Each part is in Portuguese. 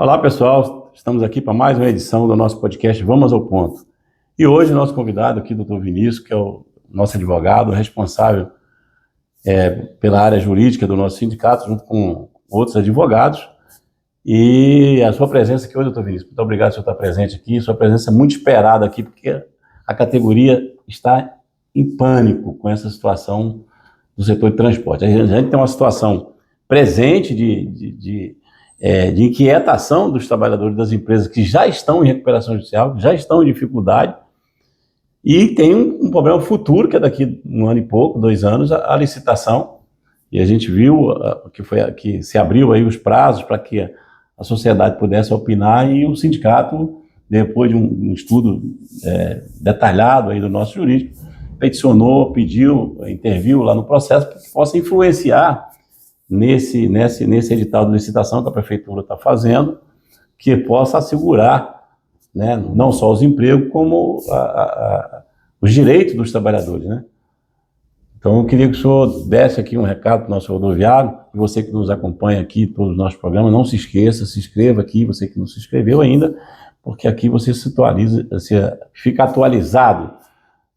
Olá, pessoal. Estamos aqui para mais uma edição do nosso podcast Vamos ao Ponto. E hoje o nosso convidado aqui, Dr. Vinícius, que é o nosso advogado responsável pela área jurídica do nosso sindicato, junto com outros advogados. E a sua presença aqui hoje, Dr. Vinícius, muito obrigado por estar presente aqui. Sua presença é muito esperada aqui, porque a categoria está em pânico com essa situação do setor de transporte. A gente tem uma situação presente de inquietação dos trabalhadores das empresas que já estão em recuperação judicial, que já estão em dificuldade, e tem um problema futuro, que é daqui um ano e pouco, 2 anos, a licitação, e a gente viu que se abriu aí os prazos para que a sociedade pudesse opinar, e o sindicato, depois de um estudo detalhado aí do nosso jurídico, peticionou, pediu, interviu lá no processo para que possa influenciar nesse edital de licitação que a prefeitura está fazendo, que possa assegurar, né, não só os empregos, como os direitos dos trabalhadores, né? Então, eu queria que o senhor desse aqui um recado para o nosso rodoviário, e você que nos acompanha aqui, todos os nossos programas, não se esqueça, se inscreva aqui, você que não se inscreveu ainda, porque aqui você fica atualizado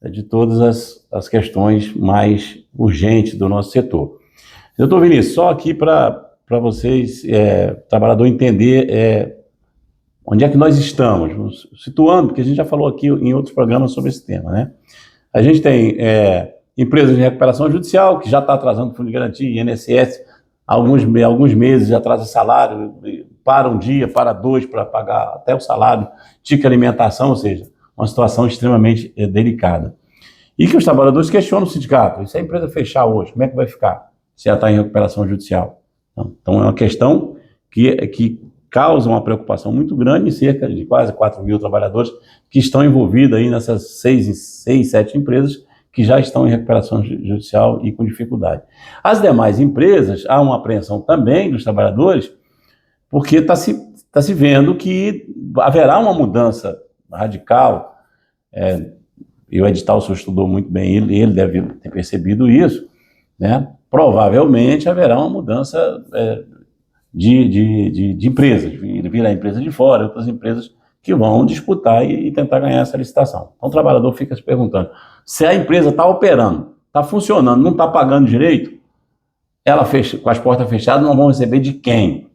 de todas as questões mais urgentes do nosso setor. Doutor Vinícius, só aqui para vocês, trabalhador, entender onde é que nós estamos, situando, porque a gente já falou aqui em outros programas sobre esse tema, né? A gente tem empresas de recuperação judicial, que já está atrasando o fundo de garantia, INSS, alguns meses já atrasa salário, para um dia, para 2, para pagar até o salário, tica alimentação, ou seja, uma situação extremamente delicada. E que os trabalhadores questionam o sindicato: e se a empresa fechar hoje, como é que vai ficar? Se ela está em recuperação judicial. Então, é uma questão que causa uma preocupação muito grande em cerca de quase 4 mil trabalhadores que estão envolvidos aí nessas 7 empresas que já estão em recuperação judicial e com dificuldade. As demais empresas, há uma apreensão também dos trabalhadores, porque está se vendo que haverá uma mudança radical, e o edital, o senhor estudou muito bem, ele deve ter percebido isso, né? Provavelmente haverá uma mudança de empresas, virá empresa de fora, outras empresas que vão disputar e tentar ganhar essa licitação. Então o trabalhador fica se perguntando: se a empresa está operando, está funcionando, não está pagando direito, ela fecha, com as portas fechadas, não vão receber de quem?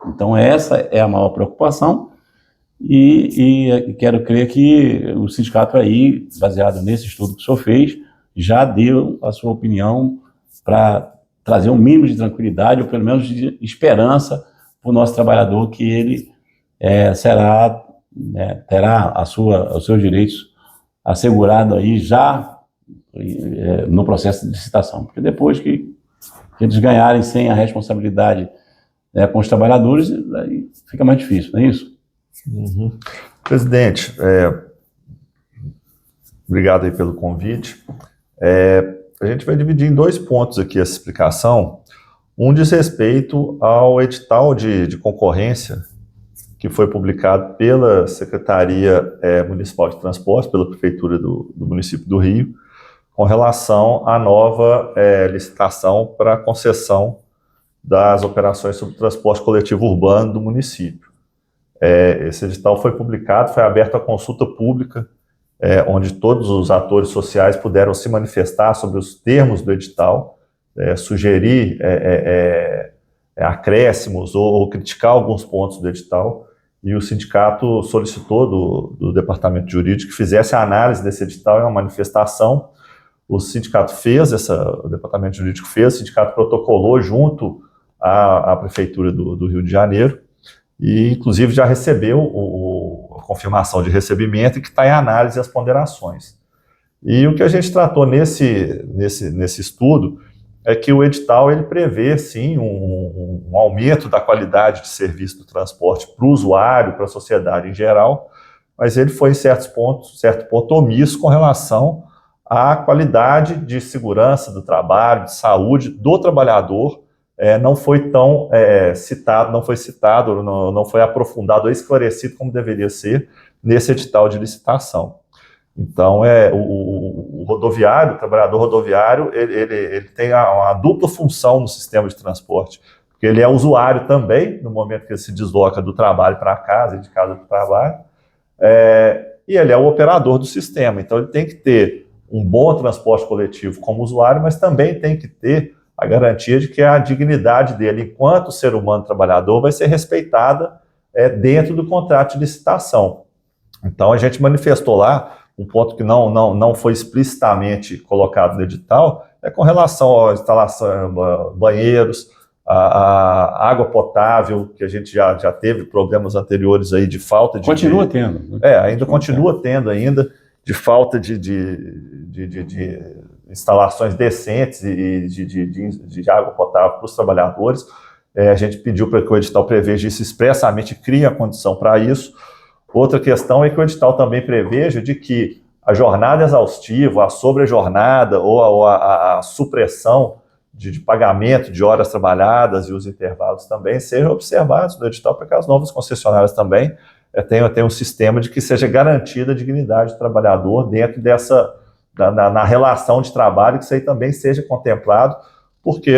Então essa é a maior preocupação, e quero crer que o sindicato aí, baseado nesse estudo que o senhor fez, já deu a sua opinião para trazer um mínimo de tranquilidade, ou pelo menos de esperança para o nosso trabalhador, que ele terá os seus direitos assegurados aí já no processo de licitação. Porque depois que eles ganharem sem a responsabilidade com os trabalhadores, aí fica mais difícil, não é isso? Uhum. Presidente, obrigado aí pelo convite. A gente vai dividir em 2 pontos aqui essa explicação. Um diz respeito ao edital de concorrência que foi publicado pela Secretaria Municipal de Transporte, pela Prefeitura do município do Rio, com relação à nova licitação para a concessão das operações sobre transporte coletivo urbano do município. Esse edital foi publicado, foi aberto à consulta pública, onde todos os atores sociais puderam se manifestar sobre os termos do edital, sugerir acréscimos ou criticar alguns pontos do edital, e o sindicato solicitou do departamento jurídico que fizesse a análise desse edital em uma manifestação. O sindicato o departamento jurídico fez, o sindicato protocolou junto à prefeitura do Rio de Janeiro, e inclusive já recebeu a confirmação de recebimento e que está em análise as ponderações. E o que a gente tratou nesse estudo é que o edital ele prevê, sim, um aumento da qualidade de serviço do transporte para o usuário, para a sociedade em geral, mas ele foi, em certo ponto, omisso com relação à qualidade de segurança do trabalho, de saúde do trabalhador. Não foi tão citado, não foi aprofundado ou esclarecido como deveria ser nesse edital de licitação. Então, o rodoviário, o trabalhador rodoviário, ele tem uma dupla função no sistema de transporte. porque ele é usuário também, no momento que ele se desloca do trabalho para casa e de casa para o trabalho, e ele é o operador do sistema, então ele tem que ter um bom transporte coletivo como usuário, mas também tem que ter a garantia de que a dignidade dele, enquanto ser humano trabalhador, vai ser respeitada dentro do contrato de licitação. Então, a gente manifestou lá um ponto que não foi explicitamente colocado no edital, com relação à instalação, banheiros, a água potável, que a gente já teve problemas anteriores aí de falta de... Continua tendo. Ainda continua tendo ainda, de falta de instalações decentes e de água potável para os trabalhadores. A gente pediu para que o edital preveja isso expressamente, crie a condição para isso. Outra questão é que o edital também preveja de que a jornada exaustiva, a sobrejornada ou a supressão de pagamento de horas trabalhadas e os intervalos também sejam observados no edital para que as novas concessionárias também tenham um sistema de que seja garantida a dignidade do trabalhador dentro na relação de trabalho, que isso aí também seja contemplado, porque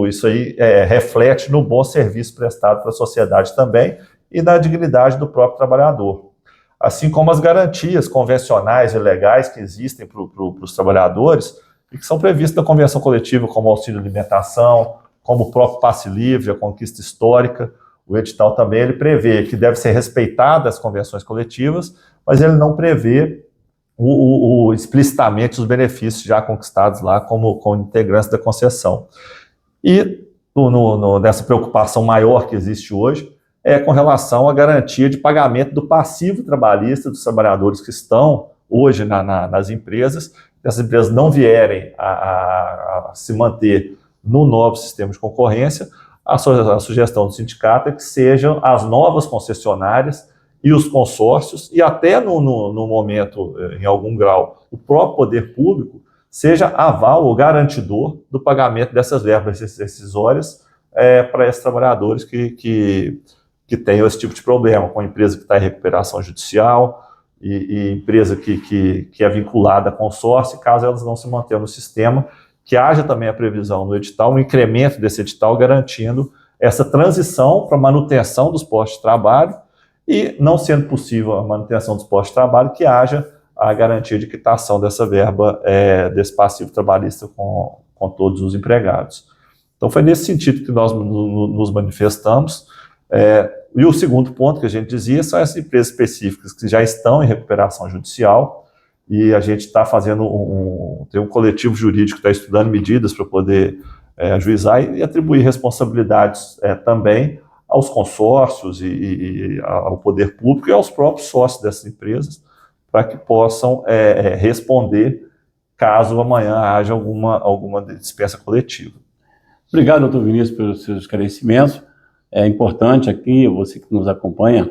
isso aí reflete no bom serviço prestado para a sociedade também e na dignidade do próprio trabalhador. Assim como as garantias convencionais e legais que existem para os trabalhadores e que são previstas na convenção coletiva, como auxílio alimentação, como o próprio passe livre, a conquista histórica. O edital também ele prevê que deve ser respeitadas as convenções coletivas, mas ele não prevê explicitamente os benefícios já conquistados lá como integrantes da concessão. E nessa preocupação maior que existe hoje, com relação à garantia de pagamento do passivo trabalhista dos trabalhadores que estão hoje nas empresas, que as empresas não vierem a se manter no novo sistema de concorrência. A sugestão do sindicato é que sejam as novas concessionárias e os consórcios, e até no momento, em algum grau, o próprio poder público seja aval ou garantidor do pagamento dessas verbas decisórias para esses trabalhadores que tenham esse tipo de problema, com a empresa que está em recuperação judicial e empresa que é vinculada a consórcio, caso elas não se mantenham no sistema, que haja também a previsão no edital, um incremento desse edital garantindo essa transição para manutenção dos postos de trabalho e, não sendo possível a manutenção dos postos de trabalho, que haja a garantia de quitação dessa verba desse passivo trabalhista com todos os empregados. Então foi nesse sentido que nós nos manifestamos. E o segundo ponto que a gente dizia são essas empresas específicas que já estão em recuperação judicial, e a gente está fazendo tem um coletivo jurídico que está estudando medidas para poder ajuizar e atribuir responsabilidades também aos consórcios e ao poder público e aos próprios sócios dessas empresas, para que possam responder caso amanhã haja alguma dispensa coletiva. Obrigado, doutor Vinícius, pelos seus esclarecimentos. É importante aqui, você que nos acompanha,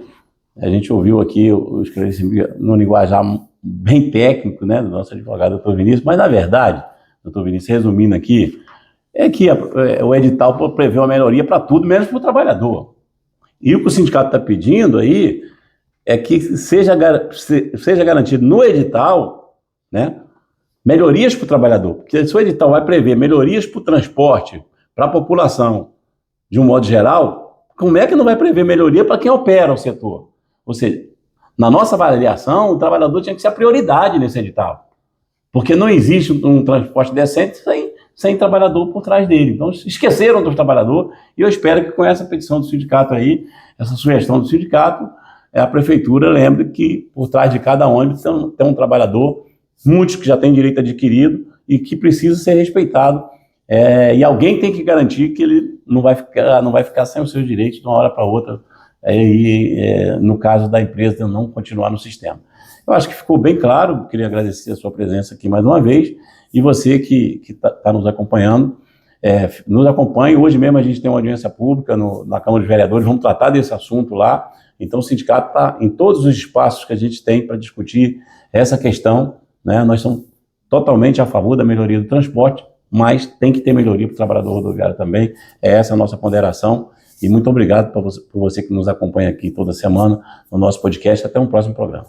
a gente ouviu aqui o esclarecimento no linguajar bem técnico, né, do nosso advogado, doutor Vinícius, mas na verdade, doutor Vinícius, resumindo aqui, é que o edital prevê uma melhoria para tudo, menos para o trabalhador. E o que o sindicato está pedindo aí é que seja garantido no edital, né, melhorias para o trabalhador. Porque se o edital vai prever melhorias para o transporte, para a população, de um modo geral, como é que não vai prever melhoria para quem opera o setor? Ou seja, na nossa avaliação, o trabalhador tinha que ser a prioridade nesse edital. Porque não existe um transporte decente sem trabalhador por trás dele. Então, esqueceram do trabalhador, e eu espero que com essa petição do sindicato aí, essa sugestão do sindicato, a prefeitura lembre que por trás de cada ônibus tem um trabalhador, muitos que já têm direito adquirido e que precisa ser respeitado. E alguém tem que garantir que ele não vai ficar sem os seus direitos de uma hora para outra, no caso da empresa não continuar no sistema. Eu acho que ficou bem claro, queria agradecer a sua presença aqui mais uma vez, e você que está nos acompanhando, nos acompanhe. Hoje mesmo a gente tem uma audiência pública na Câmara dos Vereadores, vamos tratar desse assunto lá. Então o sindicato está em todos os espaços que a gente tem para discutir essa questão, né? Nós somos totalmente a favor da melhoria do transporte, mas tem que ter melhoria para o trabalhador rodoviário também. Essa é a nossa ponderação. E muito obrigado por você que nos acompanha aqui toda semana no nosso podcast. Até um próximo programa.